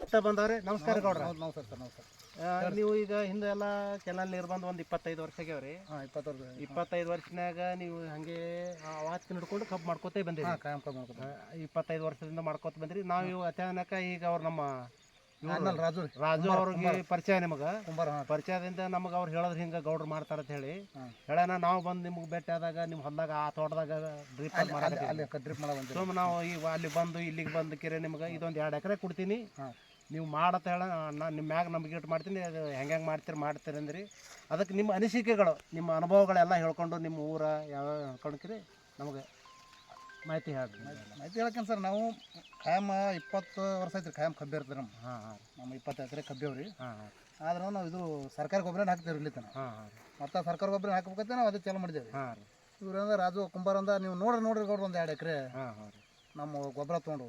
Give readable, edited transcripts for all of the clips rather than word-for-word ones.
ರೈತ ಬಂದವ್ರೆ. ನಮಸ್ಕಾರ ಗೌಡ್ರ. ನಮಸ್ಕಾರ ಸರ್. ನಮಸ್ಕಾರ. ನೀವು ಈಗ ಹಿಂದೆ ಎಲ್ಲ ಕೆನಾಲ್ ನೀರು ಬಂದು ಒಂದು 25 ವರ್ಷ ಆಗ್ಯಾವ್ರಿ. 25 ವರ್ಷನಾಗ ನೀವು ಹಂಗೆ ಆವಾತ್ ಹಿಡ್ಕೊಂಡು ಕಬ್ಬು ಮಾಡ್ಕೋತೇ ಬಂದಿರಿ. 25 ವರ್ಷದಿಂದ ಮಾಡ್ಕೋತ ಬಂದ್ರಿ. ನಾವು ಇವು ಅಚಾನಕ ಈಗ ಅವ್ರು ನಮ್ಮ ರಾಜು ಅವ್ರಿಗೆ ಪರಿಚಯ, ನಿಮಗೆ ಪರಿಚಯದಿಂದ ನಮಗೆ ಅವ್ರು ಹೇಳೋದ್ರ ಹಿಂಗೆ ಗೌಡ್ರು ಮಾಡ್ತಾರ ಅಂತ ಹೇಳಿ ಹೇಳೋಣ. ನಾವು ಬಂದು ನಿಮ್ಗೆ ಭೇಟಿ ಆದಾಗ ನಿಮ್ಮ ಹೊಲದಾಗ ಆ ತೋಟದಾಗ ಡ್ರಿಪ್ ಸುಮ್ಮನೆ ನಾವು ಈಗ ಅಲ್ಲಿ ಬಂದು ಇಲ್ಲಿಗೆ ಬಂದು ಕಿರೆ ನಿಮ್ಗೆ ಇದೊಂದು 2 ಎಕರೆ ಕೊಡ್ತೀನಿ, ನೀವು ಮಾಡತ್ತ ಹೇಳ, ನಾನು ನಿಮ್ಮ ಮ್ಯಾಗ ನಮ್ಗೆ ಇಟ್ಟು ಮಾಡ್ತೀನಿ, ಅದು ಹೆಂಗೆ ಮಾಡ್ತೀರಿ ಅಂದ್ರಿ. ಅದಕ್ಕೆ ನಿಮ್ಮ ಅನಿಸಿಕೆಗಳು, ನಿಮ್ಮ ಅನುಭವಗಳೆಲ್ಲ ಹೇಳ್ಕೊಂಡು ನಿಮ್ಮ ಊರ ಯಾವ್ಯಾವ ಹೇಳ್ಕೊಂಡ್ಕಿರಿ ನಮಗೆ ಮಾಹಿತಿ ಹೇಳ್ಕೇನು ಸರ್. ನಾವು ಖಾಯಂ 20 ವರ್ಷ ಐತ್ರಿ ಖಾಯಂ ಕಬ್ಬಿ ಇರ್ತೀವಿ ನಮ್ಮ. ನಮ್ಮ 20 ಎಕರೆ ಕಬ್ಬಿವ್ರಿ. ಆದ್ರೆ ನಾವು ಇದು ಸರ್ಕಾರಿ ಗೊಬ್ಬರನೇ ಹಾಕ್ತೇವೆ ಇಲ್ಲಿ ತನ. ಮತ್ತು ಸರ್ಕಾರಿ ಗೊಬ್ಬರ ಹಾಕ್ಬೇಕಂತ ನಾವು ಅದೇ ಚಾಲು ಮಾಡಿದ್ದೇವೆ. ಇವ್ರಂದ್ರೆ ರಾಜು ಕುಂಬಾರಂದ ನೀವು ನೋಡ್ರಿ ಗೌಡ್ರು ಒಂದು 2 ಎಕರೆ ನಮ್ಮ ಗೊಬ್ಬರ ತೊಗೊಂಡು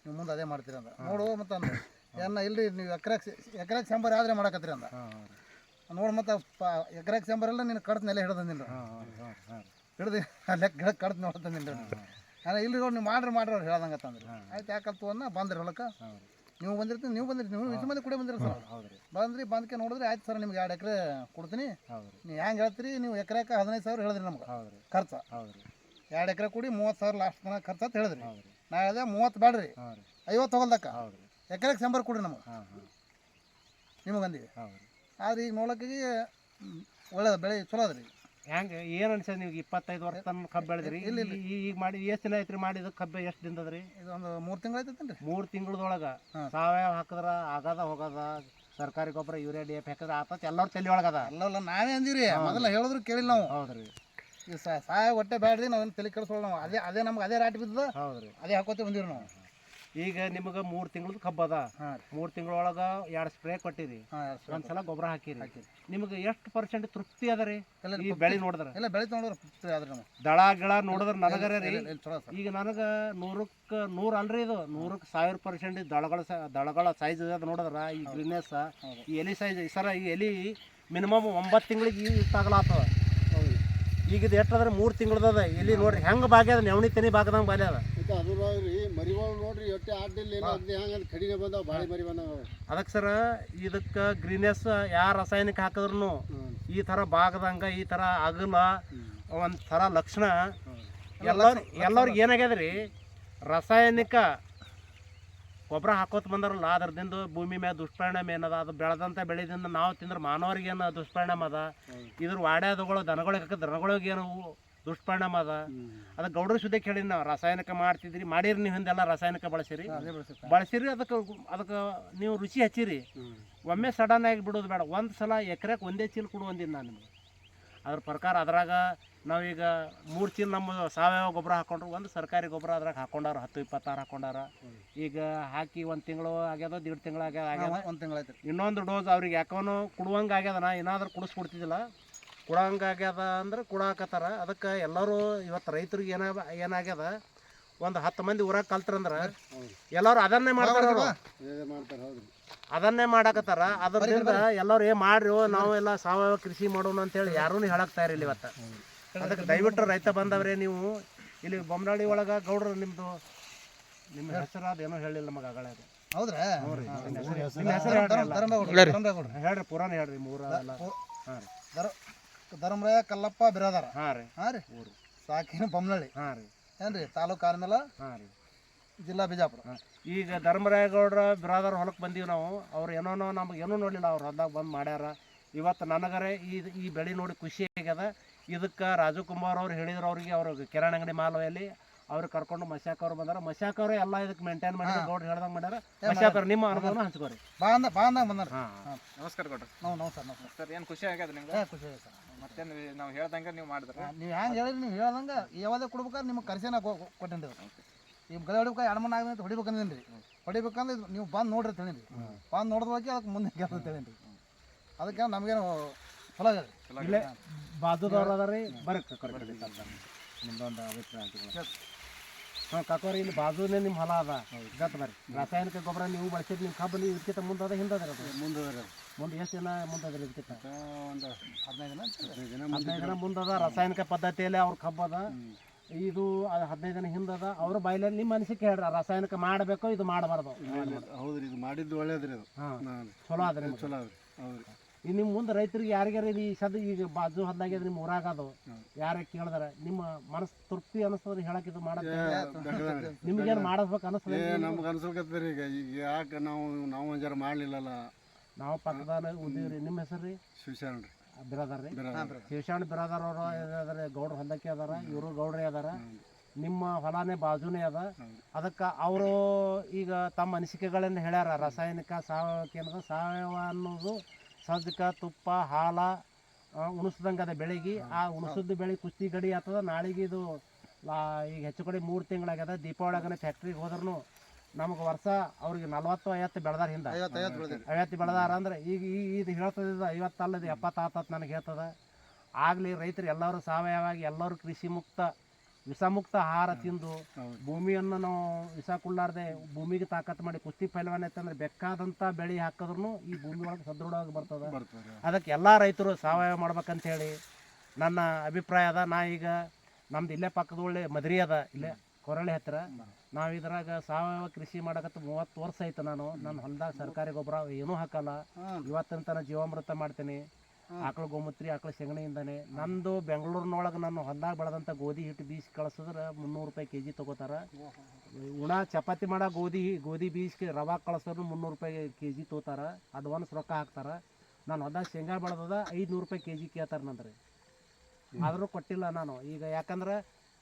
ನೀವು ಮುಂದೆ ಅದೇ ಮಾಡ್ತೀರಿ ಅಂದ. ನೋಡು ಮತ್ತು ಅಂದ್ರೆ ಏನ ಇಲ್ರಿ ನೀವು ಎಕರೆಗೆ ಸಂಬಾರ ಆದರೆ ಮಾಡಕತ್ತೀರಿ ಅಂದ. ನೋಡಿ ಮತ್ತು ಎಕರೆಗೆ ಸಂಬಾರೆಲ್ಲ ನೀನು ಕಡ್ತನೆಲ್ಲ ಹಿಡ್ದಂದಿಲ್ಲ ಹಿಡ್ದು ಅಲ್ಲೇ ಗಿಡಕ್ಕೆ ಕಡ್ದು ನೋಡ್ತಂದಿಲ್ಲ. ಅಲ್ಲ ಇಲ್ರಿ ಗೌಡ್ರು ನೀವು ಮಾಡ್ರಿ ಅವ್ರು ಹೇಳ್ದಂಗೆ ಅಂತಂದ್ರಿ. ಆಯ್ತು ಯಾಕಂತ ಅಂದ ಬಂದ್ರಿ ಹೊಲಕ್ಕೆ. ನೀವು ಬಂದಿರ್ತೀವಿ, ನೀವು ಇಷ್ಟು ಮಂದಿ ಕೂಡ ಬಂದಿರಿ ಸರ್. ಬಂದ್ಕೆ ನೋಡಿದ್ರಿ. ಆಯ್ತು ಸರ್ ನಿಮ್ಗೆ 2 ಎಕರೆ ಕೊಡ್ತೀನಿ, ನೀವು ಹೆಂಗೆ ಹೇಳ್ತೀರಿ, ನೀವು ಎಕರೆಕ್ಕೆ 15,000 ಹೇಳಿದ್ರಿ ನಮ್ಗೆ ಖರ್ಚು. 2 ಎಕರೆ ಕೂಡಿ 30,000 ಲಾಸ್ಟ್ ತನಕ ಖರ್ಚು ಅಂತ ಹೇಳಿದ್ರಿ. ನಾ ಹೇಳಿದೆ 30 ಬೇಡ್ರಿ, 50 ತೊಗೊಳ್ದಕ್ಕ ಎಕರೆಗೆ ಸಂಬಾರ ಕೊಡ್ರಿ ನಮಗೆ, ನಿಮಗೆ ಅಂದಿವಿ. ಆದ್ರೆ ಈಗ ನೋಡೋಕೆ ಒಳ್ಳೇದು ಬೆಳೆ ಚಲೋ ಅದ್ರಿ. ಹೆಂಗೆ ಏನು ಅನ್ಸದ ನೀವು 25 ವರ್ಷ ತನಕ ಕಬ್ಬು ಬೆಳೆದ್ರಿ? ಈಗ ಮಾಡಿ ಎಷ್ಟು ದಿನ ಐತ್ರಿ ಮಾಡಿದ ಕಬ್ಬು? ಎಷ್ಟು ದಿನದದ್ರಿ? ಇದೊಂದು 3 ತಿಂಗಳು ಐತೇನ್ರಿ. 3 ತಿಂಗಳದೊಳಗೆ ಸಾವಯವ ಹಾಕಿದ್ರ ಆಗದ ಹೋಗದ, ಸರ್ಕಾರಿ ಗೊಬ್ಬರ ಯೂರಿಯಾ DAP ಹಾಕಿದ್ರೆ ಆತತ್ ಎಲ್ಲರೂ ತಲೆ ಒಳಗದ. ಅಲ್ಲ ನಾವೇ ಅಂದಿವ್ರಿ, ಮೊದಲ ಹೇಳಿದ್ರು ಕೇಳಿಲ್ಲ ನಾವು. ಹೌದ್ರಿ. ಈಗ ಸಾವಯವ ಒಟ್ಟೆ ಬೇಡ್ರಿ, ನಾವೇನು ತಲೆ ಕೆಡಿಸೋಲ್ಲ ನಾವು. ಅದೇ ನಮ್ಗೆ ಅದೇ ರಾಟಿ ಬಿದ್ದದ. ಹೌದ್ರಿ. ಅದೇ ಹಾಕೋತೇ ಬಂದಿವ್ರಿ ನಾವು. ಈಗ ನಿಮಗೆ 3 ತಿಂಗಳದ ಕಬ್ಬು ಅದ. 3 ತಿಂಗಳೊಳಗೆ 2 ಸ್ಪ್ರೇ ಕೊಟ್ಟಿರಿ, ಒಂದ್ಸಲ ಗೊಬ್ಬರ ಹಾಕಿರಿ. ನಿಮಗೆ ಎಷ್ಟು % ತೃಪ್ತಿ ಅದ ರೀ ಈ ಬೆಳೆ ನೋಡಿದ್ರೆ? ಎಲ್ಲ ಬೆಳೆ ನೋಡಿದ್ರೆ ಆದ್ರೆ ನಾವು ದಳ ಗಿಳ ನೋಡಿದ್ರೆ ನನಗರ ರೀ. ಈಗ ನನಗೆ 100ಕ್ಕೆ 100 ಅಲ್ರಿ, ಇದು 100ಕ್ಕೆ 1000% ದಳಗಳ ಸೈಜ್ ಅದು ನೋಡಿದ್ರೆ ಈ ಗ್ರೀನೆಸ್, ಈ ಎಲಿ ಸೈಜ್ ಸರ, ಈ ಎಲಿ ಮಿನಿಮಮ್ 9 ತಿಂಗಳಿಗೆ ಇಷ್ಟಾಗಲಾತದ. ಈಗ ಇದು ಎಷ್ಟಾದ್ರೆ 3 ತಿಂಗಳದ ಎಲಿ ನೋಡ್ರಿ ಹೆಂಗೆ ಬಾಗ್ಯದ, ನೆವಣಿ ತೆನಿ ಬಾಗದಂಗೆ ಬಾಲ್ಯ ಅದ. ಅದಕ್ಕೆ ಸರ ಇದಕ್ಕೆ ಗ್ರೀನೆಸ್ ಯಾವ ರಾಸಾಯನಿಕ ಹಾಕಿದ್ರು ಈ ಥರ ಬಾಗದಂಗೆ, ಈ ಥರ ಅಗಲ ಒಂದು ಥರ ಲಕ್ಷಣ ಎಲ್ಲರಿಗೆ ಏನಾಗ್ಯದ ರೀ, ರಾಸಾಯನಿಕ ಗೊಬ್ಬರ ಹಾಕೋತ ಬಂದಾರಲ್ಲ ಅದ್ರದಿಂದ ಭೂಮಿ ಮೇಲೆ ದುಷ್ಪರಿಣಾಮ ಏನದ, ಅದು ಬೆಳೆದಂಥ ಬೆಳೆದಿಂದ ನಾವು ತಿಂದ್ರೆ ಮಾನವರಿಗೆ ಏನು ದುಷ್ಪರಿಣಾಮ ಅದ, ಇದ್ರ ವಾಡ್ಯಾದಗಳು ದನಗಳಿಗೆ ಹಾಕಿದ ದನಗಳಿಗೆ ಏನು ದುಷ್ಪರಿಣಾಮ ಅದ. ಅದಕ್ಕೆ ಗೌಡ್ರ ಸುದ್ದಿ ಕೇಳಿ ನಾವು ರಾಸಾಯನಿಕ ಮಾಡ್ತಿದ್ರಿ, ಮಾಡಿರಿ ನೀವು ಹಿಂದೆಲ್ಲ ರಾಸಾಯನಿಕ ಬಳಸಿರಿ, ಅದಕ್ಕೆ ನೀವು ರುಚಿ ಹಚ್ಚಿರಿ. ಒಮ್ಮೆ ಸಡನ್ ಆಗಿ ಬಿಡೋದು ಬೇಡ, ಒಂದು ಸಲ ಎಕರೆಗೆ 1 ಚೀಲ ಕೊಡು ಅಂದಿದ್ದು ನಾನು ನಿಮಗೆ. ಅದ್ರ ಪ್ರಕಾರ ಅದ್ರಾಗ ನಾವೀಗ 3 ಚೀಲ ನಮ್ಮ ಸಾವಯವ ಗೊಬ್ಬರ ಹಾಕೊಂಡ್ರು, ಒಂದು ಸರ್ಕಾರಿ ಗೊಬ್ಬರ ಅದ್ರಾಗ ಹಾಕೊಂಡಾರ 10-26 ಹಾಕೊಂಡಾರ. ಈಗ ಹಾಕಿ 1 ತಿಂಗಳು ಆಗ್ಯದ, 1.5 ತಿಂಗಳು ಆಗ್ಯದ, 1 ತಿಂಗಳಾಯ್ತು. ಇನ್ನೊಂದು ಡೋಸ್ ಅವ್ರಿಗೆ ಯಾಕೋನು ಕೊಡುವಂಗೆ ಆಗ್ಯದ. ನಾ ಏನಾದ್ರೂ ಕುಡಿಸ್ಕೊಡ್ತಿದ್ದಿಲ್ಲ, ಕೊಡಂಗಾಗ್ಯದ ಅಂದ್ರೆ ಕೊಡಾಕತ್ತಾರ. ಅದಕ್ಕೆ ಎಲ್ಲರೂ ಇವತ್ತು ರೈತರಿಗೆ ಏನಾಗ್ಯದ, ಒಂದು 10 ಮಂದಿ ಊರಾಗ ಕಲ್ತ್ರಂದ್ರೆ ಎಲ್ಲರೂ ಅದನ್ನೇ ಮಾಡ್ತಾರ, ಅದನ್ನೇ ಮಾಡಾಕತ್ತಾರ. ಅದರಿಂದ ಎಲ್ಲರೂ ಮಾಡ್ರಿ ನಾವೆಲ್ಲ ಸಾವಯವ ಕೃಷಿ ಮಾಡೋಣ ಅಂತೇಳಿ ಯಾರೂ ಹೇಳಕ್ತಾ ಇರಲಿಲ್ಲ ಇವತ್ತು. ಅದಕ್ಕೆ ದಯವಿಟ್ಟು ರೈತ ಬಂದವ್ರೆ, ನೀವು ಇಲ್ಲಿ ಬೊಮ್ಮನಹಳ್ಳಿ ಒಳಗೆ ಗೌಡ್ರು ನಿಮ್ಮ ಹೆಸರು ಅದೇನೋ ಹೇಳಿಲ್ಲ ನಮಗೆ ಆಗಳೆ. ಅದು ಹೌದ್ರಾ? ನಿಮ್ಮ ಹೆಸರು ಹೇಳ್ರಿ, ಪುರಾಣ ಹೇಳ್ರಿ. ನಿಮ್ಮ ಊರ ಧರ್ಮರಾಯ ಕಲ್ಲಪ್ಪ ಬಿರಾದಾರ. ಊರು ಸಾಕಿನ ಬೊಮ್ಮನಹಳ್ಳಿ. ಏನ್ರಿ ತಾಲೂಕು ಆರ್ಮೇಲ, ಜಿಲ್ಲಾ ಬಿಜಾಪುರ. ಈಗ ಧರ್ಮರಾಯಗೌಡ್ರ ಬಿರಾದರ್ ಹೊಲಕ್ಕೆ ಬಂದೀವಿ ನಾವು. ಅವ್ರು ಏನೋ ನಮ್ಗೆ ಏನೂ ನೋಡಲಿಲ್ಲ, ಅವ್ರು ಹೊಲ್ದಾಗ ಬಂದು ಮಾಡ್ಯಾರ. ಇವತ್ತು ನನಗರೆ ಈ ಬೆಳೆ ನೋಡಿ ಖುಷಿ ಆಗ್ಯದ. ಇದಕ್ಕೆ ರಾಜು ಕುಮಾರ್ ಅವ್ರು ಹೇಳಿದ್ರು, ಅವ್ರಿಗೆ ಕಿರಾಣಿ ಅಂಗಡಿ ಮಾಲಲ್ಲಿ ಅವ್ರು ಕರ್ಕೊಂಡು ಮಶ್ಯಾಕ್ ಅವ್ರು ಬಂದಾರ. ಮಶ್ಯಾಕ್ ಅವರು ಎಲ್ಲ ಇದಕ್ಕೆ ಮೇಂಟೈನ್ ಮಾಡಿ ಗೌಡ್ರು ಹೇಳ್ದಂಗೆ ಮಾಡ್ಯಾರ. ಮಶ್ಯಾಕ್ ಅವ್ರು ನಿಮ್ಮ ಅನುಭವನ ಹಂಚ್ಕೋರಿ. ಬಾಂದಾಗ ಬಂದಾರ. ನಮಸ್ಕಾರ ಗೌಡ್ರು. ನಮಸ್ಕಾರ ಸರ್. ಏನು ಖುಷಿ ಆಗ್ಯದ ನಿಮ್ಗೆ? ಖುಷಿ ಆಗಿದೆ ಸರ್. ಮತ್ತೇನು ನಾವು ಹೇಳ್ದಂಗೆ ನೀವು ಮಾಡಿದ್ರೆ? ನೀವು ಹೆಂಗೆ ಹೇಳಿರಿ, ನೀವು ಹೇಳ್ದಂಗೆ ಯಾವ್ದೇ ಕೊಡ್ಬೇಕಾದ್ರೆ ನಿಮ್ಗೆ ಕರ್ಸೇನ ಕೊಟ್ಟೇನ್ರಿ. ಈಗ ಗಳೆ ಹೊಡಿಬೇಕಾ 2 ಮನೆ ಆಗಿ ಹೊಡಿಬೇಕಂದೇನು ರೀ. ಹೊಡಿಬೇಕಂದ್ರೆ ನೀವು ಬಂದು ನೋಡ್ರಿ ತಿಳಿರಿ. ಬಂದು ನೋಡಿದ್ವಾಗಿ ಅದಕ್ಕೆ ಮುಂದೆ ಕೆಲಸ ತಿಳಿರಿ. ಅದಕ್ಕೆ ನಮಗೇನು ಚಲೋ ಆಗ್ಯದ. ಇಲ್ಲೇ ಬಾಜುದವ್ರು ಅದ ರೀ, ಬರಕ್ಕೆ ನಿಮ್ದೊಂದು ಅಭಿಪ್ರಾಯ. ಕಾಕೋರಿ ಇಲ್ಲಿ ಬಾಜುನೇ ನಿಮ್ಮ ಹೊಲ ಅದ, ಗತ್ ಬರ್ರಿ. ರಾಸಾಯನಿಕ ಗೊಬ್ಬರ ನೀವು ಬಳಸಿದ್ ನಿಮ್ಮ ಕಬ್ಬು ನೀವು ಇದಕ್ಕಿಂತ ಮುಂದೆ ಅದ ಹಿಂದೆ ಅದ? ಮುಂದೆ ಎಷ್ಟು ದಿನ ಮುಂದೆ ಅದ್ರಿ? ಇದಕ್ಕಿಂತ ಒಂದು 15 ದಿನ ಮುಂದೆ ಅದ. ರಾಸಾಯನಿಕ ಪದ್ಧತಿಯಲ್ಲಿ ಅವ್ರ ಕಬ್ಬು ಅದ. ಇದು 15 ದಿನ ಹಿಂದದ ಅವ್ರ ಬಾಯಿಲಲ್ಲಿ ನಿಮ್ಮ ಅನಿಸಿಕೆ ಹೇಳ್ರಿ ರಾಸಾಯನಿಕ ಮಾಡಬೇಕು ಇದು ಮಾಡಬಾರ್ದು. ಹೌದ್ರಿ, ಇದು ಮಾಡಿದ್ದು ಒಳ್ಳೇದ್ರಿ. ಅದು ಚಲೋ ಅದ್ರಿ ಚಲೋ ಅದ್ರಿ. ಹೌದ್ರಿ. ಈಗ ನಿಮ್ಮ ಮುಂದೆ ರೈತರಿಗೆ ಯಾರಿಗಾರ ಈ ಸದ ಈಗ ಬಾಜು ಹದ್ದಾಗ್ಯದ ನಿಮ್ಮ ಊರಾಗ ಅದು ಯಾರ ಕೇಳಿದಾರೆ ನಿಮ್ಮ ಮನಸ್ಸು ತೃಪ್ತಿ ಅನಿಸ್ತದ್ರಿ ಹೇಳಕ್ ಇದು ಮಾಡಕ್ಕೆ ನಿಮ್ಗೇನು ಮಾಡಿಸ್ಬೇಕು ಅನಿಸ್ತದೆ? ನಮ್ಗೆ ಅನ್ಸಲ್ಕತ್ತೀರಿ ಈಗ ಯಾಕೆ ನಾವು ಒಂಜಾರ ಮಾಡಲಿಲ್ಲಲ್ಲ. ನಾವು ಪಕ್ಕದ ಉದ್ದೀವ್ರಿ. ನಿಮ್ಮ ಹೆಸರು ರೀ? ಶಿವಶರಣ ರೀ. ಬಿರಾದಾರ ರೀ. ಶಿವಶರಣ ಬಿರಾದಾರ ಅವರು ಅದಾರ, ಗೌಡ್ರ ಹೊಲಕ್ಕೆ ಅದಾರ, ಇವರು ಗೌಡ್ರೇ ಅದಾರ. ನಿಮ್ಮ ಹೊಲನೇ ಬಾಜುನೇ ಅದ. ಅದಕ್ಕೆ ಅವರು ಈಗ ತಮ್ಮ ಅನಿಸಿಕೆಗಳನ್ನು ಹೇಳ್ಯಾರ. ರಾಸಾಯನಿಕ ಸಾವಯವಕ್ಕೆ ಏನದ ಸಾವಯವ ಅನ್ನೋದು ಸಜ್ಜಕ ತುಪ್ಪ ಹಾಲ ಉಣಿಸ್ದಂಗೆ ಅದ ಬೆಳಿಗ್ಗೆ. ಆ ಉಣಿಸಿದ ಬೆಳೆ ಕುಸ್ತಿ ಗಡಿ ಆಗ್ತದ. ನಾಳೆಗೆ ಇದು ಈಗ ಹೆಚ್ಚು ಕಡೆ 3 ತಿಂಗಳಾಗ್ಯದ. ದೀಪಾವಳಿಯಾಗನೇ ಫ್ಯಾಕ್ಟ್ರಿಗೆ ಹೋದ್ರೂ ನಮಗೆ ವರ್ಷ ಅವ್ರಿಗೆ 40-50 ಬೆಳೆದಾರ. ಹಿಂದೆ 50 ಬೆಳೆದಾರ ಅಂದ್ರೆ ಈಗ ಇದು ಹೇಳ್ತದ 50 ಅಲ್ಲದು 70 ಆತತ್ ನನಗೆ ಹೇಳ್ತದ. ಆಗಲಿ ರೈತರು ಎಲ್ಲರೂ ಸಾವಯವಾಗಿ ಎಲ್ಲರೂ ಕೃಷಿ ಮುಕ್ತ ವಿಷಮುಕ್ತ ಆಹಾರ ತಿಂದು ಭೂಮಿಯನ್ನು ನಾವು ವಿಷ ಕುಳ್ಳಾರ್ದೆ ಭೂಮಿಗೆ ತಾಕತ್ತು ಮಾಡಿ ಕುಸ್ತಿ ಪೈಲ್ವಾನ ಐತಂದ್ರೆ ಬೇಕಾದಂಥ ಬೆಳೆ ಹಾಕಿದ್ರು ಈ ಭೂಮಿ ಒಳಗೆ ಸದೃಢವಾಗಿ ಬರ್ತದೆ. ಅದಕ್ಕೆ ಎಲ್ಲ ರೈತರು ಸಾವಯವ ಮಾಡ್ಬೇಕಂತ ಹೇಳಿ ನನ್ನ ಅಭಿಪ್ರಾಯ ಅದ. ನಾ ಈಗ ನಮ್ದು ಇಲ್ಲೇ ಪಕ್ಕದ ಒಳ್ಳೆ ಮದ್ರಿ ಅದ, ಇಲ್ಲೇ ಕೊರಳಿ ಹತ್ತಿರ. ನಾವು ಇದ್ರಾಗ ಸಾವಯವ ಕೃಷಿ ಮಾಡಕತ್ತ 30 ವರ್ಷ ಆಯ್ತು. ನನ್ನ ಹೊಲದಾಗ ಸರ್ಕಾರಿ ಗೊಬ್ಬರ ಏನೂ ಹಾಕಲ್ಲ. ಇವತ್ತಿನ ತನಕ ಜೀವಾಮೃತ ಮಾಡ್ತೀನಿ. ಆಕಳ ಗೋಮೂತ್ರಿ ಆಕಳ ಸೆಗಣಿಯಿಂದಾನೆ. ನಂದು ಬೆಂಗಳೂರಿನೊಳಗೆ ನಾನು ಹೊಲದಾಗ ಬೆಳೆದಂಥ ಗೋಧಿ ಹಿಟ್ಟು ಬೀಸಿ ಕಳಿಸಿದ್ರೆ 300 ರೂಪಾಯಿ kg ತೊಗೋತಾರೆ. ಉಣ ಚಪಾತಿ ಮಾಡೋ ಗೋಧಿ ಬೀಸಿ ರವಾ ಕಳಿಸೋದು 300 ರೂಪಾಯಿ kg ತೊಗೋತಾರೆ. ಅಡ್ವಾನ್ಸ್ ರೊಕ್ಕ ಹಾಕ್ತಾರೆ. ನಾನು ಹೊಲದಾಗ ಶೇಂಗಾ ಬೆಳೆದ 500 ರೂಪಾಯಿ kg ಕೇಳ್ತಾರೆ ನಂದ್ರೆ. ಆದರೂ ಕೊಟ್ಟಿಲ್ಲ ನಾನು ಈಗ. ಯಾಕಂದ್ರೆ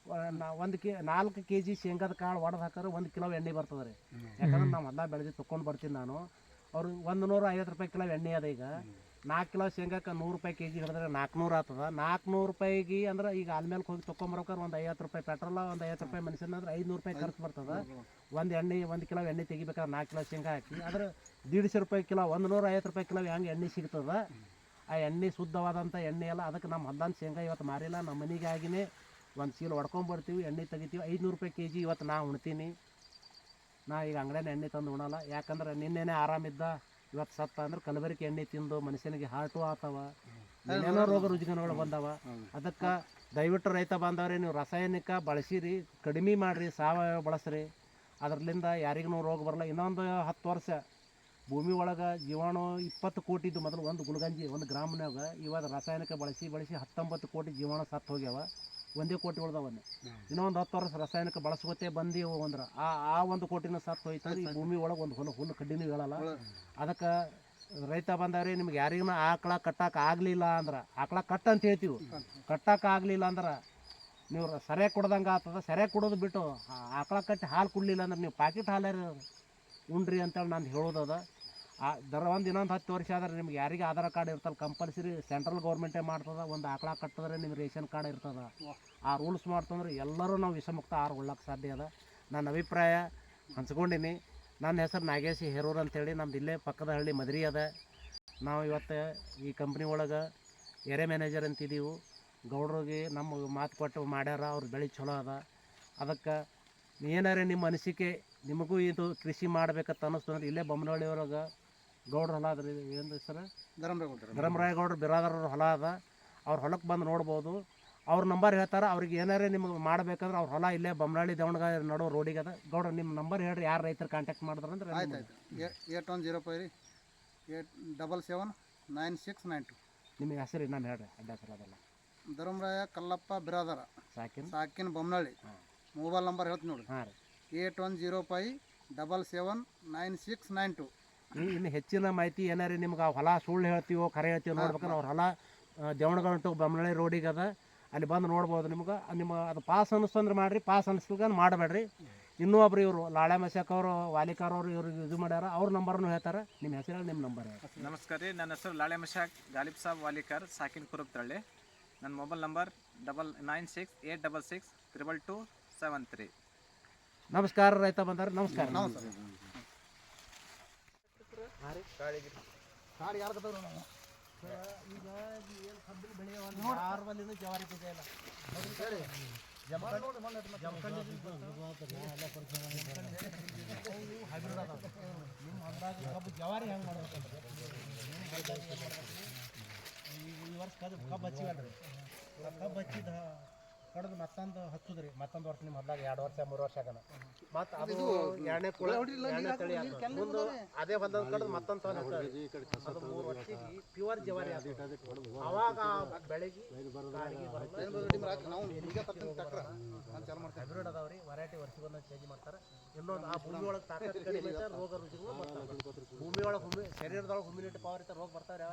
4 kg ಶೇಂಗಾದ ಕಾಳು ಒಡೆದು ಹಾಕಿದ್ರೆ 1 ಕಿಲೋ ಎಣ್ಣೆ ಬರ್ತದೆ ರೀ. ಯಾಕಂದ್ರೆ ನಾವು ಹೊಲದಾಗ ಬೆಳೆದು ತೊಗೊಂಡು ಬರ್ತೀನಿ ನಾನು. ಅವರು 150 ರೂಪಾಯಿ ಕಿಲೋ ಎಣ್ಣೆ ಅದ. ಈಗ 4 ಕಿಲೋ ಶೇಂಗಾಕ್ಕೆ 100 ರೂಪಾಯಿ kg ಹಿಡಿದ್ರೆ 400 ಆಗ್ತದೆ. 400 ರೂಪಾಯಿಗೆ ಅಂದ್ರೆ ಈಗ ಆಲ್ಮೇಲೆ ಹೋಗಿ ತೊಗೊಂಬರ್ಬೇಕಾದ್ರೆ ಒಂದು 50 ರೂಪಾಯಿ ಪೆಟ್ರೋಲ, ಒಂದು 50 ರೂಪಾಯಿ ಮನುಷ್ಯನ ಅಂದ್ರೆ 500 ರೂಪಾಯಿ ಖರ್ಚು ಬರ್ತದೆ. 1 ಕಿಲೋ ಎಣ್ಣೆ ತೆಗಿಬೇಕಾದ್ರೆ 4 ಕಿಲೋ ಶೇಂಗಾ ಹಾಕಿ ಅದ್ರ 150 ರೂಪಾಯಿ ಕಿಲೋ, 150 ರೂಪಾಯಿ ಕಿಲೋ ಹೆಂಗೆ ಎಣ್ಣೆ ಸಿಗ್ತದೆ. ಆ ಎಣ್ಣೆ ಶುದ್ಧವಾದಂಥ ಎಣ್ಣೆ ಅಲ್ಲ. ಅದಕ್ಕೆ ನಮ್ಮ ಹೊಲ್ದಾನ ಶೇಂಗಾ ಇವತ್ತು ಮಾರಿಲ್ಲ. ನಮ್ಮ ಮನೆಗಾಗಿನೇ ಒಂದು ಚೀಲ ಹೊಡ್ಕೊಂಬರ್ತೀವಿ, ಎಣ್ಣೆ ತೆಗಿತೀವಿ. 500 ರೂಪಾಯಿ kg ಇವತ್ತು ನಾ ಉಣ್ತೀನಿ. ನಾ ಈಗ ಅಂಗಡಿನ ಎಣ್ಣೆ ತಂದು ಉಣಲ್ಲ. ಯಾಕಂದ್ರೆ ನಿನ್ನೆನೇ ಆರಾಮಿದ್ದ, ಇವತ್ತು ಸತ್ತ ಅಂದ್ರೆ ಕಲಬೆರಕೆ ಎಣ್ಣೆ ತಿಂದು ಮನುಷ್ಯನಿಗೆ ಹಾರ್ಟು ಆತವ, ಏನೇನೋ ರೋಗ ರುಜಿನಗಳು ಬಂದವ. ಅದಕ್ಕೆ ದಯವಿಟ್ಟು ರೈತ ಬಾಂಧವ್ರೆ, ನೀವು ರಾಸಾಯನಿಕ ಬಳಸಿರಿ, ಕಡಿಮೆ ಮಾಡಿರಿ, ಸಾವಯವ ಬಳಸ್ರಿ. ಅದರಿಂದ ಯಾರಿಗೂ ರೋಗ ಬರಲ್ಲ. ಇನ್ನೊಂದು 10 ವರ್ಷ ಭೂಮಿ ಒಳಗೆ ಜೀವಾಣು 20 ಕೋಟಿದ್ದು ಮೊದಲು ಒಂದು ಗುಲ್ಗಂಜಿ 1 ಗ್ರಾಮ್ನಾಗ. ಇವಾಗ ರಾಸಾಯನಿಕ ಬಳಸಿ 19 ಕೋಟಿ ಜೀವಾಣು ಸತ್ತು ಹೋಗ್ಯಾವ. 1 ಕೋಟಿ ಉಳ್ದವನ್ನೇ. ಇನ್ನೊಂದು 10 ವರ್ಷ ರಾಸಾಯನಿಕ ಬಳಸ್ಕೊತೇ ಬಂದೀವು ಅಂದ್ರೆ ಆ 1 ಕೋಟಿನ ಸತ್ತು ಹೋಯ್ತಂದ್ರೆ ಈ ಭೂಮಿ ಒಳಗೆ ಒಂದು ಹುಲ್ಲು ಕಡ್ಡಿನೂ ಹೇಳಲ್ಲ. ಅದಕ್ಕೆ ರೈತ ಬಂದವ್ರಿ, ನಿಮ್ಗೆ ಯಾರಿಗೂ ಆಕಳ ಕಟ್ಟಕ್ಕೆ ಆಗಲಿಲ್ಲ ಅಂದ್ರೆ ಆಕಳ ಕಟ್ಟ ಅಂತ ಹೇಳ್ತೀವಿ. ಕಟ್ಟಕ್ಕೆ ಆಗಲಿಲ್ಲ ಅಂದ್ರೆ ನೀವು ಸರಿಯಾಗಿ ಕೊಡ್ದಂಗೆ ಆಗ್ತದೆ. ಸರಿಯಾಗಿ ಕೊಡೋದು ಬಿಟ್ಟು ಆಕಳ ಕಟ್ಟಿ ಹಾಲು ಕೊಡಲಿಲ್ಲ ಅಂದ್ರೆ ನೀವು ಪ್ಯಾಕೆಟ್ ಹಾಲು ಉಂಡ್ರಿ ಅಂತೇಳಿ ನಾನು ಹೇಳೋದದ. ಇನ್ನೊಂದು 10 ವರ್ಷ ಆದ್ರೆ ನಿಮ್ಗೆ ಯಾರಿಗೆ ಆಧಾರ್ ಕಾರ್ಡ್ ಇರ್ತಲ್ಲ ಕಂಪಲ್ಸರಿ ಸೆಂಟ್ರಲ್ ಗೌರ್ಮೆಂಟೇ ಮಾಡ್ತದೆ. ಒಂದು ಆಕಳ ಕಟ್ಟಿದ್ರೆ ನಿಮ್ಗೆ ರೇಷನ್ ಕಾರ್ಡ್ ಇರ್ತದೆ. ಆ ರೂಲ್ಸ್ ಮಾಡ್ತಂದ್ರೆ ಎಲ್ಲರೂ ನಾವು ವಿಷಮುಕ್ತ ಆಹಾರ ಉಳ್ಳಕ್ಕೆ ಸಾಧ್ಯ ಅದ. ನನ್ನ ಅಭಿಪ್ರಾಯ ಹಂಚ್ಕೊಂಡಿನಿ. ನನ್ನ ಹೆಸರು ನಾಗೇಶ್ ಹೇರೂರ್ ಅಂತೇಳಿ. ನಮ್ದು ಇಲ್ಲೇ ಪಕ್ಕದ ಹಳ್ಳಿ ಮದ್ರಿ ಅದ. ನಾವು ಇವತ್ತು ಈ ಕಂಪ್ನಿ ಒಳಗೆ ಏರಿಯಾ ಮ್ಯಾನೇಜರ್ ಅಂತಿದ್ದೀವಿ. ಗೌಡ್ರಿಗೆ ನಮ್ಮ ಮಾತು ಕೊಟ್ಟು ಮಾಡ್ಯಾರ. ಅವ್ರ ಬೆಳೆ ಚಲೋ ಅದ. ಅದಕ್ಕೆ ಏನಾರೇ ನಿಮ್ಮ ಅನಿಸಿಕೆ, ನಿಮಗೂ ಇದು ಕೃಷಿ ಮಾಡ್ಬೇಕಂತ ಅನ್ನಿಸ್ತು ಅಂದ್ರೆ ಇಲ್ಲೇ ಬೊಮ್ಮನಹಳ್ಳಿ ಒಳಗೆ ಗೌಡ್ರ ಹೊಲ ಅದ್ರಿ. ಏನು ಸರ್? ಧರ್ಮರಾಯಗೌಡ್ರು ಬಿರಾದಾರವ್ರ ಹೊಲ ಅದ. ಅವ್ರ ಹೊಲಕ್ಕೆ ಬಂದು ನೋಡ್ಬೋದು. ಅವ್ರ ನಂಬರ್ ಹೇಳ್ತಾರೆ. ಅವ್ರಿಗೆ ಏನಾರೇ ನಿಮ್ಗೆ ಮಾಡ್ಬೇಕಂದ್ರೆ ಅವ್ರ ಹೊಲ ಇಲ್ಲೇ ಬೊಮ್ಮನಹಳ್ಳಿ ದೇವಣಗ ನಡೋ ರೋಡಿಗೆ ಅದ. ಗೌಡ್ರ ನಿಮ್ಮ ನಂಬರ್ ಹೇಳ್ರಿ, ಯಾರು ರೈತರು ಕಾಂಟ್ಯಾಕ್ಟ್ ಮಾಡಿದ್ರೆ ಅಂದ್ರೆ. ಆಯ್ತು 8105 ರೀ 8779692. ನಿಮಗೆ ಹೆಸರು ನಾನು ಹೇಳ್ರಿ, ಅಡ್ಡ ಹೆಸರು ಅದಲ್ಲ. ಧರ್ಮರಾಯ ಕಲ್ಲಪ್ಪ ಬಿರಾದಾರ ಸಾಕಿನ ಬೊಮ್ಮನಹಳ್ಳಿ. ಮೊಬೈಲ್ ನಂಬರ್ ಹೇಳ್ತೀನಿ ನೋಡಿ. ಹಾಂ ರೀ, 8105779692. ಇನ್ನು ಹೆಚ್ಚಿನ ಮಾಹಿತಿ ಏನಾರಿ ನಿಮ್ಗೆ ಆ ಹೊಲ ಸುಳ್ಳು ಹೇಳ್ತೀವೋ ಖರೆ ಹೇಳ್ತೀವೋ ನೋಡ್ಬೇಕಂದ್ರೆ ಅವ್ರ ಹೊಲ ದೇವಣಗಂಟು ಬೊಮ್ಮನಹಳ್ಳಿ ರೋಡಿಗೆ ಅದ. ಅಲ್ಲಿ ಬಂದು ನೋಡ್ಬೋದು. ನಿಮ್ಗೆ ನಿಮ್ಮ ಅದು ಪಾಸ್ ಅನ್ನಿಸ್ತಂದ್ರೆ ಮಾಡಿರಿ, ಪಾಸ್ ಅನ್ನಿಸ್ಲಿಕ್ಕೆ ಮಾಡಬೇಡ್ರಿ. ಇನ್ನೂ ಒಬ್ರು ಇವರು ಲಾಳೆ ಮಶಾಕ್ ಅವರು ವಾಲಿಕಾರ್ ಅವರು ಇವ್ರಿಗೆ ಇದು ಮಾಡ್ಯಾರ. ಅವ್ರ ನಂಬರ್ನು ಹೇಳ್ತಾರೆ. ನಿಮ್ಮ ಹೆಸರು ನಿಮ್ಮ ನಂಬರ್ ಹೇಳಿ. ನಮಸ್ಕಾರ ರೀ, ನನ್ನ ಹೆಸರು ಲಾಳೆ ಮಶಾಕ್ ಗಾಲಿಬ್ ಸಾಬ್ ವಾಲಿಕಾರ್, ಸಾಕಿನ್ ಕುರುಬ್ತಳ್ಳಿ. ನನ್ನ ಮೊಬೈಲ್ ನಂಬರ್ 9968662273. ನಮಸ್ಕಾರ ರೈತ ಬಂದಾರ. ನಮಸ್ಕಾರ. ಕಾಡು ಯಾರು ಕತ್ತವ್ರು ನಾವು ಈಗ ಏನು ಕಬ್ಬಿನ ಬೆಳೆಯ ಯಾರ ಬಲ್ಲಿನೂ ಜವಾರಿ ತೆಗೆಯಲ್ಲ. ನಿಮ್ಮ ಹೊಲದಾಗ ಕಬ್ಬು ಜವಾರಿ ಹೆಂಗೆ ಮಾಡ್ಬೇಕಂದ್ರೆ ಈ ವರ್ಷ ಕಬ್ಬು ಹಚ್ಚಿವಲ್ರಿ. ಕಬ್ಬು ಹಚ್ಚಿದ ಕಡ್ದು ಮತ್ತೊಂದು ಹಚ್ಚುದ್ರಿ ಮತ್ತೊಂದು ವರ್ಷ ನಿಮ್ಮ ಹೊಲ್ದಾಗ 2 ವರ್ಷ 3 ವರ್ಷ ಆಗನ ಮತ್ತೆ ಅದು ಎರಡನೇ ಕುಳ ಎರಡನೇ ತಳಿ ಆಗ್ತದೆ. ಮುಂದೆ ಅದೇ ಹೊಲ್ದಾಗ ಕಡ್ದು ಮತ್ತೊಂದು ಸಲ ಹಚ್ಚೋದು. ಅದು 3 ವರ್ಷಕ್ಕೆ ಪ್ಯೂರ್ ಜವಾರಿ ಆಗ್ತದೆ. ಅವಾಗ ಬೆಳೆಗೆ ಕಾಡಿಗೆ ಹೈಬ್ರಿಡ್ ಅದಾವ್ರಿ ವೆರೈಟಿ ವರ್ಷಗೊಂದು ಚೇಂಜ್ ಮಾಡ್ತಾರೆ. ಇನ್ನೊಂದು ಆ ಭೂಮಿ ಒಳಗೆ ತಾಕತ್ ಕಡಿಮೆ ಐತೆ, ರೋಗ ರುಜಿನಗಳು ಬರ್ತಾವೆ. ಭೂಮಿ ಒಳಗೆ ಶರೀರದೊಳಗೆ ಹ್ಯುಮಿನಿಟಿ ಪವರ್ ಇರ್ತಾರೆ, ರೋಗ ಬರ್ತಾರೆ. ಯಾವ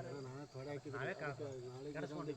ನಾವೇ ಕೆಡಿಸ್ಕೊಂಡು